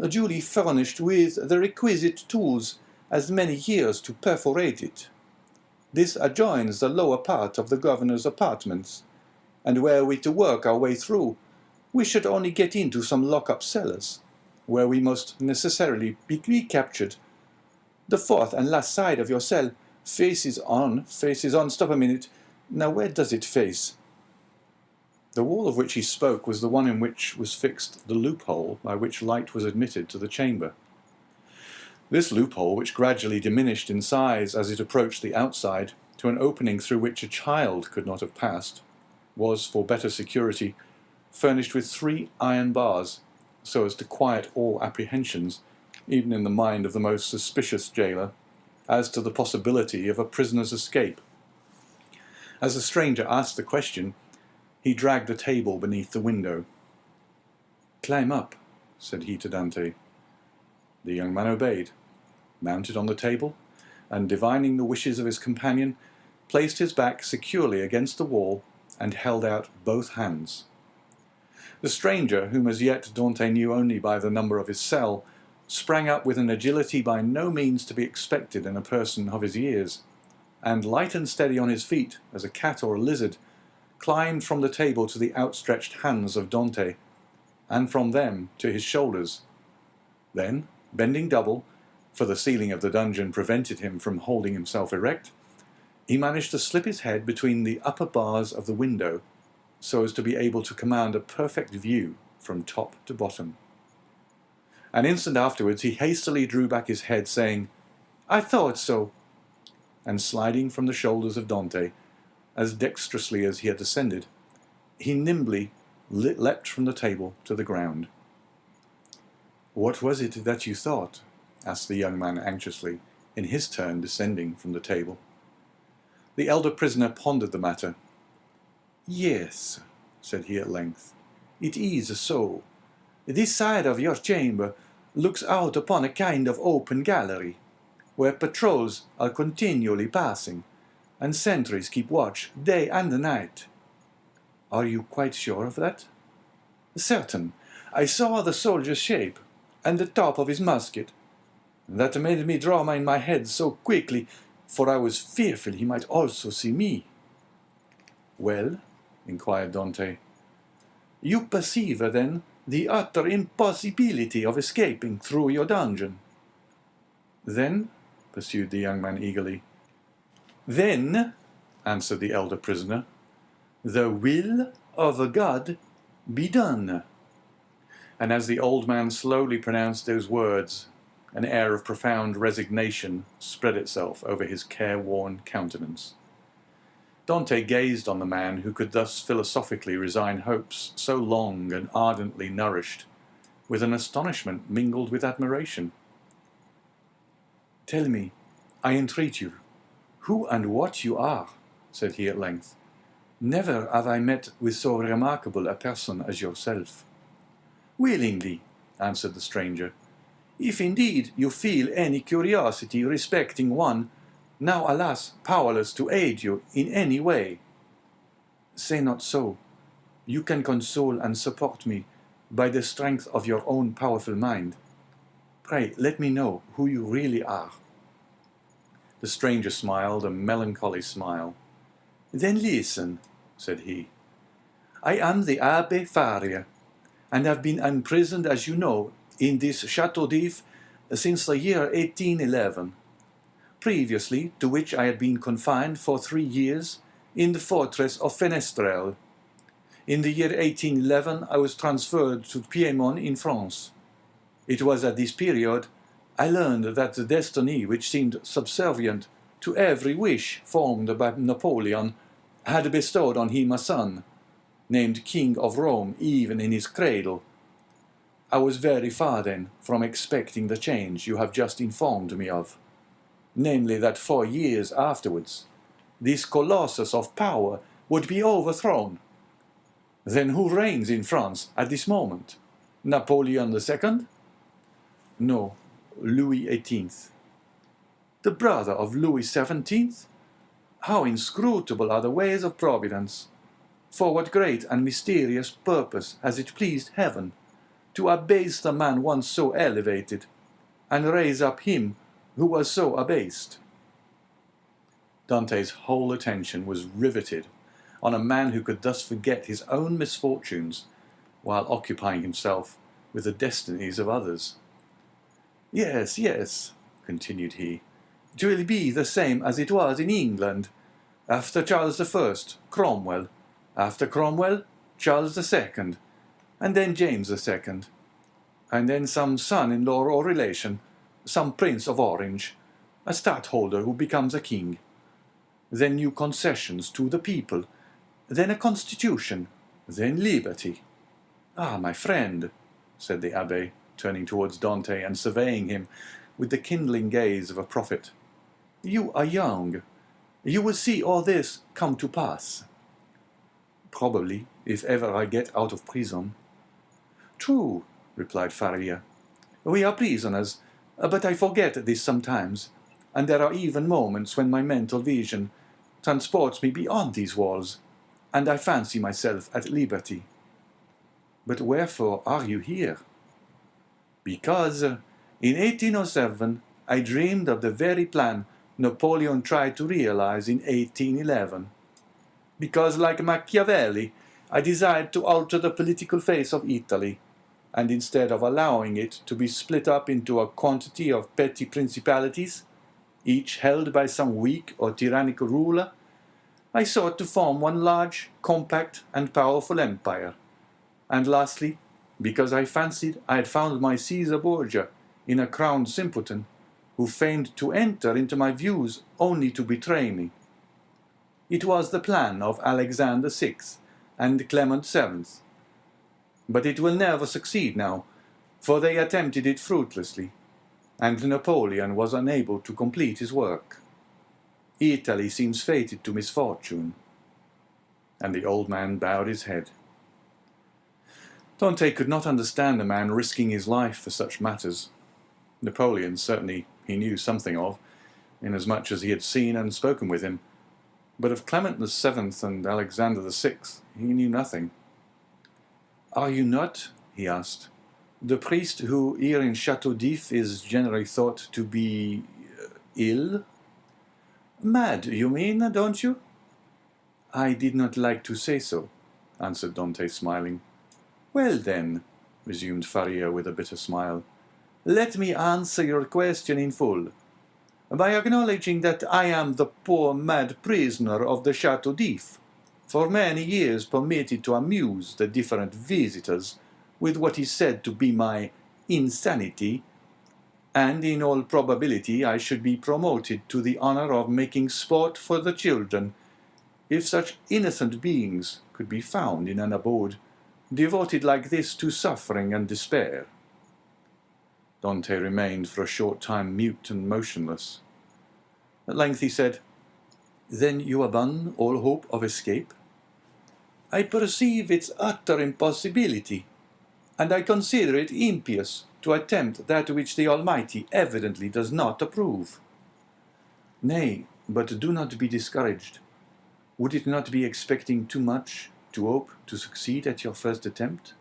duly furnished with the requisite tools, as many years to perforate it. This adjoins the lower part of the governor's apartments, and were we to work our way through, we should only get into some lock-up cellars. where we must necessarily be recaptured. The fourth and last side of your cell faces on. Stop a minute. Now where does it face? The wall of which he spoke was the one in which was fixed the loophole by which light was admitted to the chamber. This loophole, which gradually diminished in size as it approached the outside to an opening through which a child could not have passed, was, for better security, furnished with 3 iron bars, so as to quiet all apprehensions, even in the mind of the most suspicious jailer, as to the possibility of a prisoner's escape. As the stranger asked the question, he dragged a table beneath the window. "Climb up," said he to Dante. The young man obeyed, mounted on the table, and divining the wishes of his companion, placed his back securely against the wall and held out both hands. The stranger, whom as yet Dante knew only by the number of his cell, sprang up with an agility by no means to be expected in a person of his years, and light and steady on his feet as a cat or a lizard, climbed from the table to the outstretched hands of Dante, and from them to his shoulders. Then, bending double, for the ceiling of the dungeon prevented him from holding himself erect, he managed to slip his head between the upper bars of the window, so as to be able to command a perfect view from top to bottom. An instant afterwards he hastily drew back his head, saying, "I thought so," and sliding from the shoulders of Dante, as dexterously as he had descended, he nimbly leapt from the table to the ground. "What was it that you thought?" asked the young man anxiously, in his turn descending from the table. The elder prisoner pondered the matter. "Yes," said he at length, "it is so. This side of your chamber looks out upon a kind of open gallery, where patrols are continually passing, and sentries keep watch day and night." "Are you quite sure of that?" "Certain. I saw the soldier's shape, and the top of his musket. That made me draw in my head so quickly, for I was fearful he might also see me." "Well?" inquired Dante. "You perceive, then, the utter impossibility of escaping through your dungeon." "Then," pursued the young man eagerly. "Then," answered the elder prisoner, "the will of God be done." And as the old man slowly pronounced those words, an air of profound resignation spread itself over his careworn countenance. Dante gazed on the man who could thus philosophically resign hopes so long and ardently nourished, with an astonishment mingled with admiration. "Tell me, I entreat you, who and what you are," said he at length. "Never have I met with so remarkable a person as yourself." "Willingly," answered the stranger, "if indeed you feel any curiosity respecting one, now alas powerless to aid you in any way." "Say not so. You can console and support me by the strength of your own powerful mind. Pray let me know who you really are." The stranger smiled a melancholy smile. "Then listen," said he. "I am the Abbe Faria, and have been imprisoned, as you know, in this Chateau d'If since the year 1811, previously to which I had been confined for 3 years in the fortress of Fenestrelle. In the year 1811 I was transferred to Piedmont in France. It was at this period I learned that the destiny which seemed subservient to every wish formed by Napoleon had bestowed on him a son, named King of Rome even in his cradle. I was very far then from expecting the change you have just informed me of, namely that 4 years afterwards this colossus of power would be overthrown. Then who reigns in France at this moment? Napoleon II? No, Louis XVIII. The brother of Louis XVII? How inscrutable are the ways of Providence! For what great and mysterious purpose has it pleased Heaven to abase the man once so elevated, and raise up him who was so abased?" Dante's whole attention was riveted on a man who could thus forget his own misfortunes while occupying himself with the destinies of others. Yes, yes, continued he, it will be the same as it was in England. After Charles I, Cromwell. After Cromwell, Charles II, and then James II, and then some son-in-law or relation, some Prince of Orange, a stadtholder who becomes a king. Then new concessions to the people, then a constitution, then liberty. Ah, my friend, said the abbé, turning towards Dante and surveying him with the kindling gaze of a prophet, you are young. You will see all this come to pass. Probably, if ever I get out of prison. True, replied Faria. We are prisoners, but I forget this sometimes, and there are even moments when my mental vision transports me beyond these walls, and I fancy myself at liberty. But wherefore are you here? Because in 1807 I dreamed of the very plan Napoleon tried to realize in 1811. Because, like Machiavelli, I desired to alter the political face of Italy, and instead of allowing it to be split up into a quantity of petty principalities, each held by some weak or tyrannical ruler, I sought to form one large, compact, and powerful empire. And lastly, because I fancied I had found my Caesar Borgia in a crowned simpleton, who feigned to enter into my views only to betray me. It was the plan of Alexander VI and Clement VII. But it will never succeed now, for they attempted it fruitlessly, and Napoleon was unable to complete his work. Italy seems fated to misfortune. And the old man bowed his head. Dante could not understand a man risking his life for such matters. Napoleon certainly he knew something of, inasmuch as he had seen and spoken with him, but of Clement VII and Alexander VI he knew nothing. Are you not, he asked, the priest who here in Château d'If is generally thought to be ill? Mad, you mean, don't you? I did not like to say so, answered Dante, smiling. Well then, resumed Faria with a bitter smile, let me answer your question in full, by acknowledging that I am the poor mad prisoner of the Château d'If, for many years permitted to amuse the different visitors with what is said to be my insanity, and in all probability I should be promoted to the honor of making sport for the children, if such innocent beings could be found in an abode devoted like this to suffering and despair. Dante remained for a short time mute and motionless. At length he said, Then you abandon all hope of escape? I perceive its utter impossibility, and I consider it impious to attempt that which the Almighty evidently does not approve. Nay, but do not be discouraged. Would it not be expecting too much to hope to succeed at your first attempt?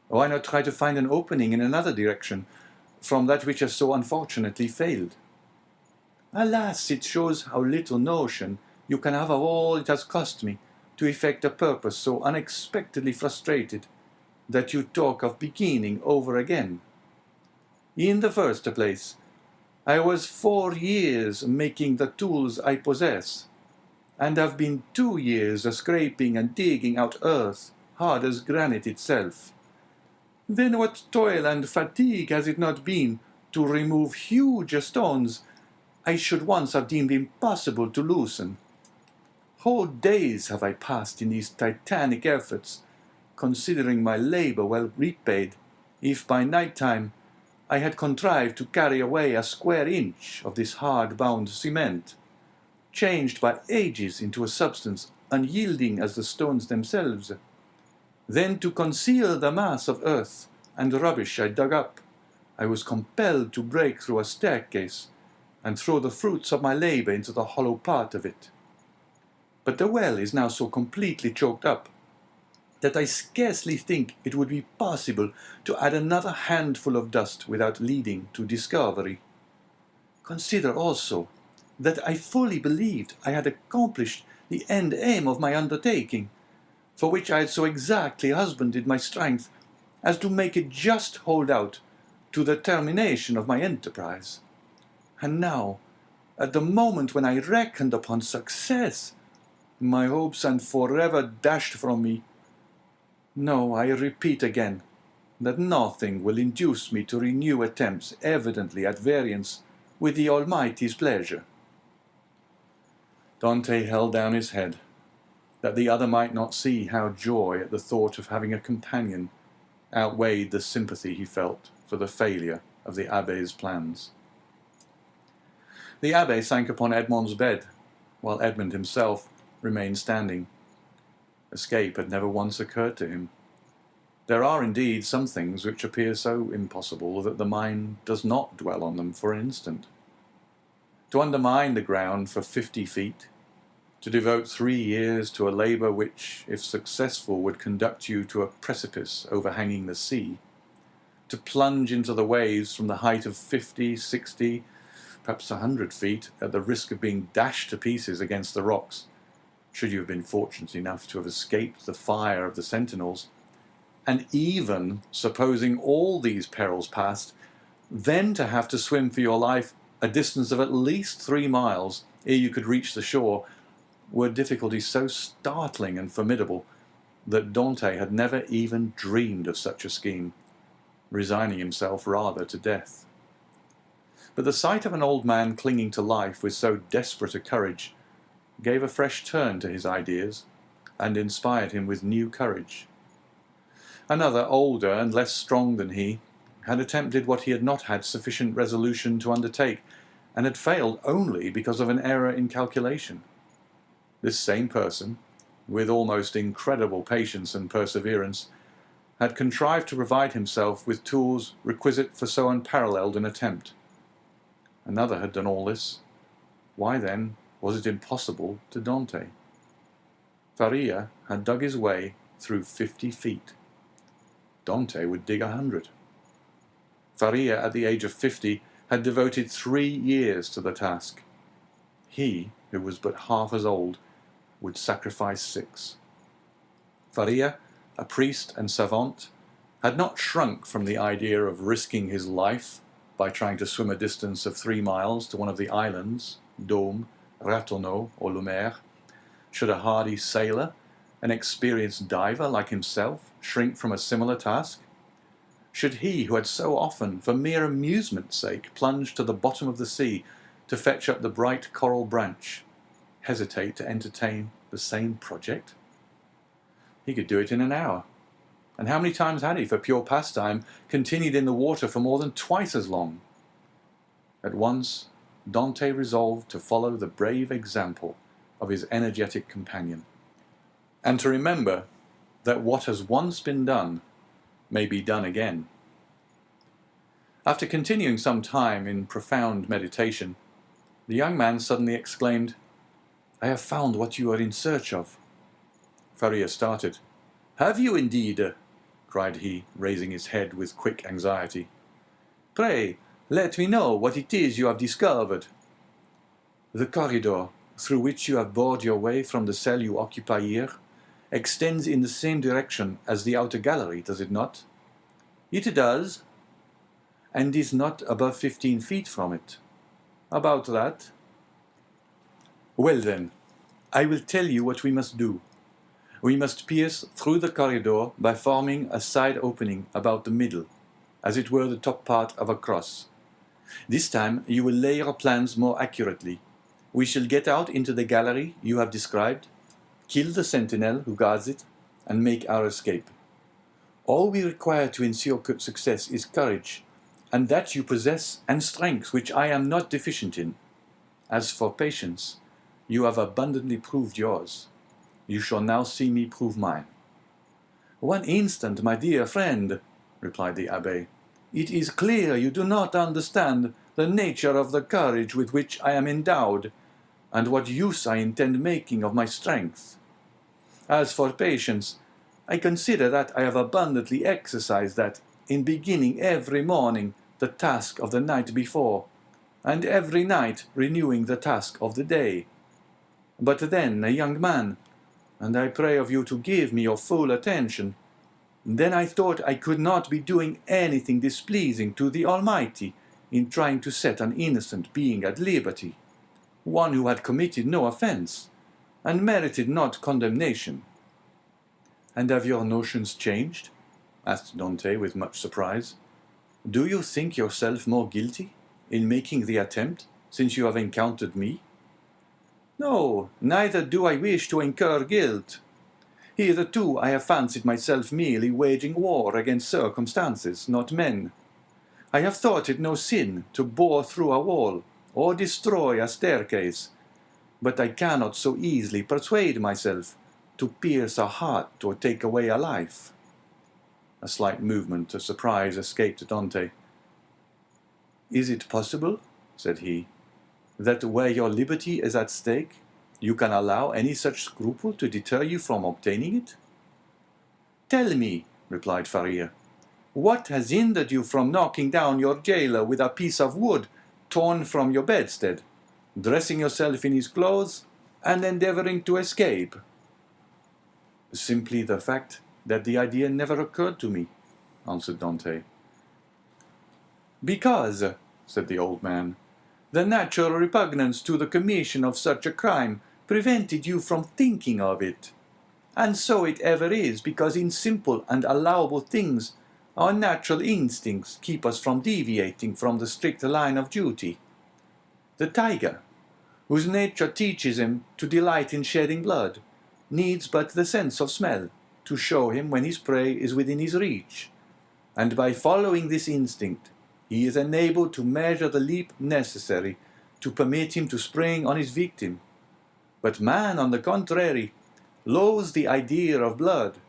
Why not try to find an opening in another direction from that which has so unfortunately failed? Alas, it shows how little notion you can have of all it has cost me to effect a purpose so unexpectedly frustrated that you talk of beginning over again. In the first place, I was 4 years making the tools I possess, and have been 2 years scraping and digging out earth hard as granite itself. Then what toil and fatigue has it not been to remove huge stones I should once have deemed impossible to loosen? Whole days have I passed in these titanic efforts, considering my labor well repaid, if by night time I had contrived to carry away a square inch of this hard-bound cement, changed by ages into a substance unyielding as the stones themselves. Then to conceal the mass of earth and rubbish I dug up, I was compelled to break through a staircase and throw the fruits of my labor into the hollow part of it. But the well is now so completely choked up that I scarcely think it would be possible to add another handful of dust without leading to discovery. Consider also that I fully believed I had accomplished the end aim of my undertaking, for which I had so exactly husbanded my strength as to make it just hold out to the termination of my enterprise. And now, at the moment when I reckoned upon success, my hopes are forever dashed from me. No, I repeat again, that nothing will induce me to renew attempts evidently at variance with the Almighty's pleasure." Dante held down his head, that the other might not see how joy at the thought of having a companion outweighed the sympathy he felt for the failure of the abbé's plans. The abbé sank upon Edmond's bed, while Edmond himself remained standing. Escape had never once occurred to him. There are indeed some things which appear so impossible that the mind does not dwell on them for an instant. To undermine the ground for 50 feet, to devote 3 years to a labour which, if successful, would conduct you to a precipice overhanging the sea, to plunge into the waves from the height of 50, 60, perhaps 100 feet, at the risk of being dashed to pieces against the rocks, should you have been fortunate enough to have escaped the fire of the sentinels, and even supposing all these perils past, then to have to swim for your life a distance of at least 3 miles ere you could reach the shore, were difficulties so startling and formidable that Dante had never even dreamed of such a scheme, resigning himself rather to death. But the sight of an old man clinging to life with so desperate a courage gave a fresh turn to his ideas and inspired him with new courage. Another, older and less strong than he, had attempted what he had not had sufficient resolution to undertake, and had failed only because of an error in calculation. This same person, with almost incredible patience and perseverance, had contrived to provide himself with tools requisite for so unparalleled an attempt. Another had done all this. Why, then, was it impossible to Dante? Faria had dug his way through 50 feet. Dante would dig 100. Faria, at the age of 50, had devoted 3 years to the task. He, who was but half as old, would sacrifice 6. Faria, a priest and savant, had not shrunk from the idea of risking his life by trying to swim a distance of 3 miles to one of the islands, Dôme, Ratonneau, or Lumière. Should a hardy sailor, an experienced diver like himself, shrink from a similar task? Should he, who had so often, for mere amusement's sake, plunged to the bottom of the sea to fetch up the bright coral branch, hesitate to entertain the same project? He could do it in an hour. And how many times had he, for pure pastime, continued in the water for more than twice as long? At once, Dante resolved to follow the brave example of his energetic companion, and to remember that what has once been done may be done again. After continuing some time in profound meditation, the young man suddenly exclaimed, "I have found what you are in search of." Faria started. "Have you indeed?" cried he, raising his head with quick anxiety. "Pray, let me know what it is you have discovered." "The corridor through which you have bored your way from the cell you occupy here extends in the same direction as the outer gallery, does it not?" "It does." "And is not above 15 feet from it?" "About that." "Well then, I will tell you what we must do. We must pierce through the corridor by forming a side opening about the middle, as it were the top part of a cross. This time you will lay your plans more accurately. We shall get out into the gallery you have described, kill the sentinel who guards it, and make our escape. All we require to ensure success is courage, and that you possess, and strength which I am not deficient in. As for patience, you have abundantly proved yours. You shall now see me prove mine." "One instant, my dear friend," replied the abbé. "It is clear you do not understand the nature of the courage with which I am endowed, and what use I intend making of my strength. As for patience, I consider that I have abundantly exercised that in beginning every morning the task of the night before, and every night renewing the task of the day. But then, a young man, and I pray of you to give me your full attention, Then I thought I could not be doing anything displeasing to the Almighty in trying to set an innocent being at liberty, one who had committed no offense, and merited not condemnation." "And have your notions changed?" asked Dante with much surprise. "Do you think yourself more guilty in making the attempt since you have encountered me?" "No, neither do I wish to incur guilt. Hitherto I have fancied myself merely waging war against circumstances, not men. I have thought it no sin to bore through a wall or destroy a staircase, but I cannot so easily persuade myself to pierce a heart or take away a life." A slight movement of surprise escaped Dante. "Is it possible," said he, "that where your liberty is at stake, you can allow any such scruple to deter you from obtaining it?" "Tell me," replied Faria, "what has hindered you from knocking down your jailer with a piece of wood torn from your bedstead, dressing yourself in his clothes, and endeavoring to escape?" "Simply the fact that the idea never occurred to me," answered Dante. "Because," said the old man, "the natural repugnance to the commission of such a crime prevented you from thinking of it. And so it ever is, because in simple and allowable things our natural instincts keep us from deviating from the strict line of duty. The tiger, whose nature teaches him to delight in shedding blood, needs but the sense of smell to show him when his prey is within his reach, and by following this instinct he is enabled to measure the leap necessary to permit him to spring on his victim. But man, on the contrary, loathes the idea of blood.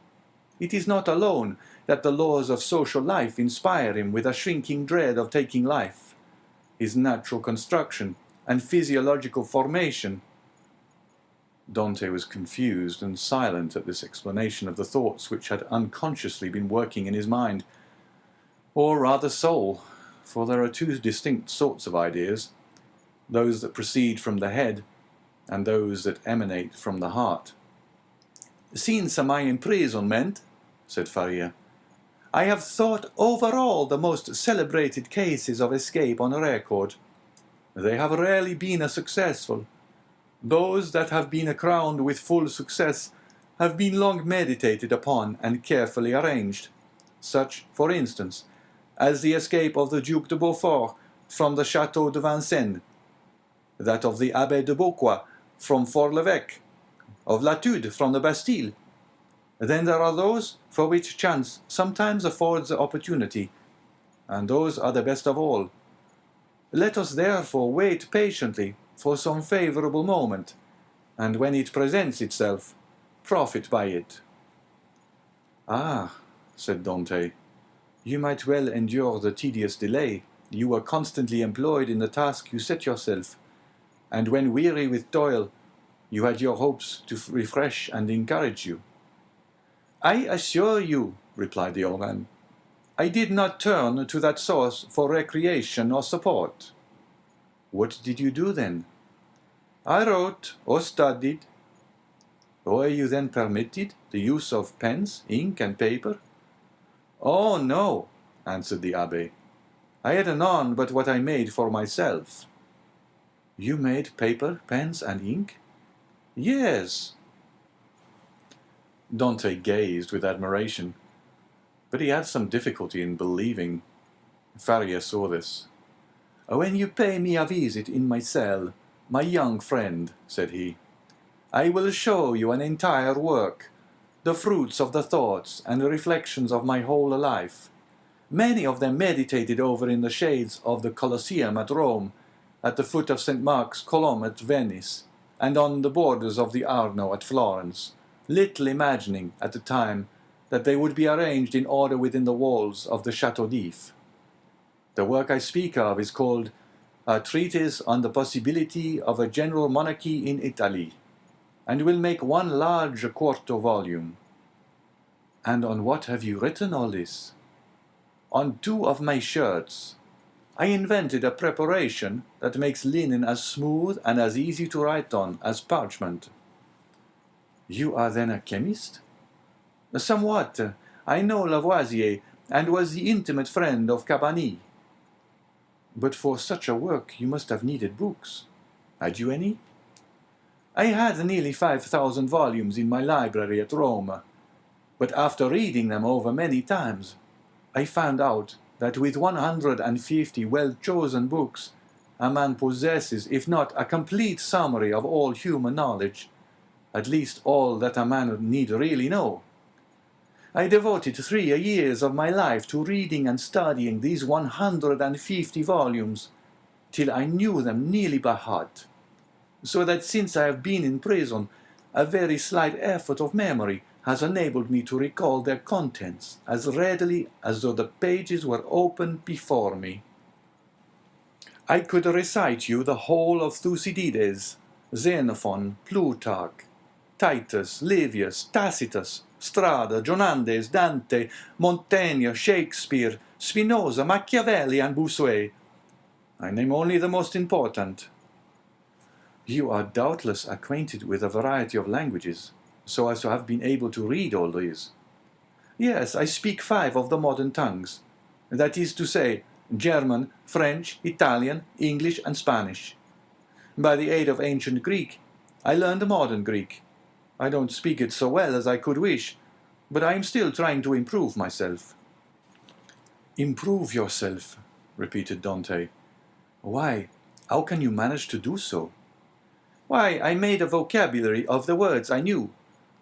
It is not alone that the laws of social life inspire him with a shrinking dread of taking life. His natural construction and physiological formation—" Dante was confused and silent at this explanation of the thoughts which had unconsciously been working in his mind, or rather soul, for there are two distinct sorts of ideas, those that proceed from the head and those that emanate from the heart. "Since my imprisonment," said Faria, "I have thought over all the most celebrated cases of escape on record. They have rarely been successful. Those that have been crowned with full success have been long meditated upon and carefully arranged, such, for instance, as the escape of the Duc de Beaufort from the Château de Vincennes, that of the Abbé de Beauquois from Fort l'Evêque, of Latude from the Bastille. Then there are those for which chance sometimes affords opportunity, and those are the best of all. Let us therefore wait patiently for some favorable moment, and when it presents itself, profit by it." "Ah," said Dante, "you might well endure the tedious delay. You were constantly employed in the task you set yourself, and when weary with toil, you had your hopes to refresh and encourage you." "I assure you," replied the old man, "I did not turn to that source for recreation or support." "What did you do then?" "I wrote or studied." "Were you then permitted the use of pens, ink, and paper?" "Oh, no," answered the abbé. "I had none but what I made for myself." "You made paper, pens, and ink?" "Yes." Dante gazed with admiration, but he had some difficulty in believing. Faria saw this. "When you pay me a visit in my cell, my young friend," said he, "I will show you an entire work, the fruits of the thoughts and reflections of my whole life, many of them meditated over in the shades of the Colosseum at Rome, at the foot of St. Mark's Column at Venice, and on the borders of the Arno at Florence, little imagining at the time that they would be arranged in order within the walls of the Château d'If. The work I speak of is called A Treatise on the Possibility of a General Monarchy in Italy, and will make one large quarto volume." "And on what have you written all this?" "On 2 of my shirts. I invented a preparation that makes linen as smooth and as easy to write on as parchment." "You are then a chemist?" "Somewhat. I know Lavoisier, and was the intimate friend of Cabanilles. But for such a work you must have needed books. Had you any? I had nearly 5,000 volumes in my library at Rome, but after reading them over many times, I found out that with 150 well-chosen books, a man possesses, if not a complete summary of all human knowledge, at least all that a man need really know. I devoted 3 years of my life to reading and studying these 150 volumes, till I knew them nearly by heart, so that since I have been in prison, a very slight effort of memory has enabled me to recall their contents as readily as though the pages were open before me. I could recite you the whole of Thucydides, Xenophon, Plutarch, Titus, Livius, Tacitus, Strada, Jonandes, Dante, Montaigne, Shakespeare, Spinoza, Machiavelli, and Bossuet. I name only the most important. You are doubtless acquainted with a variety of languages, so as to have been able to read all these. Yes, I speak 5 of the modern tongues, that is to say, German, French, Italian, English, and Spanish. By the aid of ancient Greek, I learned modern Greek. I don't speak it so well as I could wish, but I am still trying to improve myself. Improve yourself, repeated Dante. Why, how can you manage to do so? Why, I made a vocabulary of the words I knew,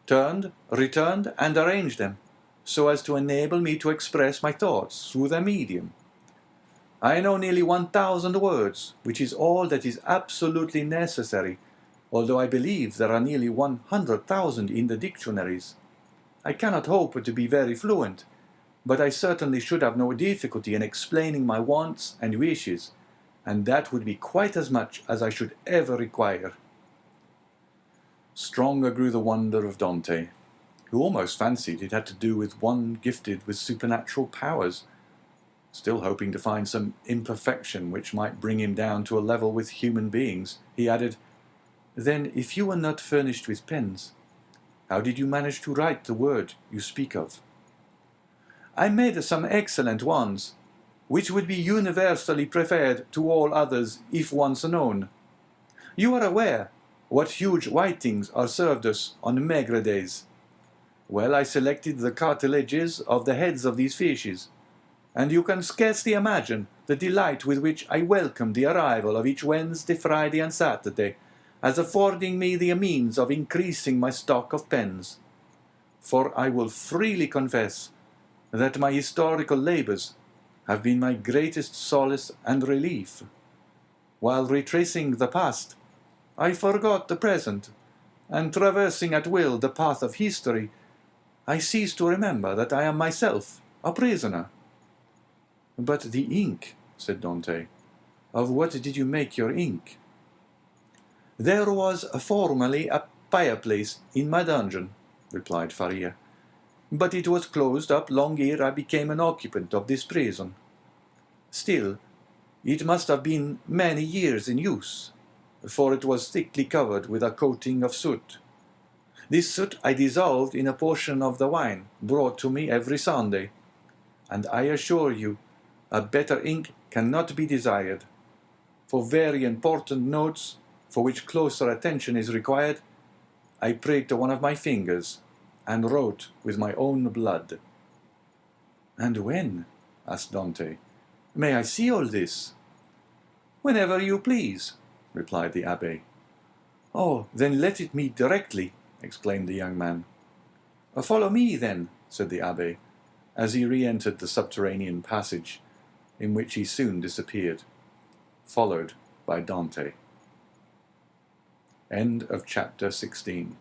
turned, returned, and arranged them, so as to enable me to express my thoughts through their medium. I know nearly 1,000 words, which is all that is absolutely necessary, although I believe there are nearly 100,000 in the dictionaries. I cannot hope to be very fluent, but I certainly should have no difficulty in explaining my wants and wishes, and that would be quite as much as I should ever require. Stronger grew the wonder of Dante, who almost fancied it had to do with one gifted with supernatural powers. Still hoping to find some imperfection which might bring him down to a level with human beings, he added, "Then, if you were not furnished with pens, how did you manage to write the word you speak of?" "I made some excellent ones, which would be universally preferred to all others if once known. You are aware what huge whitings are served us on maigre days. Well, I selected the cartilages of the heads of these fishes, and you can scarcely imagine the delight with which I welcome the arrival of each Wednesday, Friday, and Saturday, as affording me the means of increasing my stock of pens. For I will freely confess that my historical labours have been my greatest solace and relief. While retracing the past, I forgot the present, and traversing at will the path of history, I cease to remember that I am myself a prisoner." "But the ink," said Dante. "Of what did you make your ink?" "There was formerly a fireplace in my dungeon," replied Faria, "but it was closed up long ere I became an occupant of this prison. Still, it must have been many years in use, for it was thickly covered with a coating of soot. This soot I dissolved in a portion of the wine brought to me every Sunday, and I assure you a better ink cannot be desired. For very important notes, for which closer attention is required, I pricked one of my fingers, and wrote with my own blood." "And when?" asked Dante. "May I see all this?" "Whenever you please," replied the abbé. "Oh, then let it me directly," exclaimed the young man. "Follow me, then," said the abbé, as he re-entered the subterranean passage, in which he soon disappeared, followed by Dante. End of chapter 16.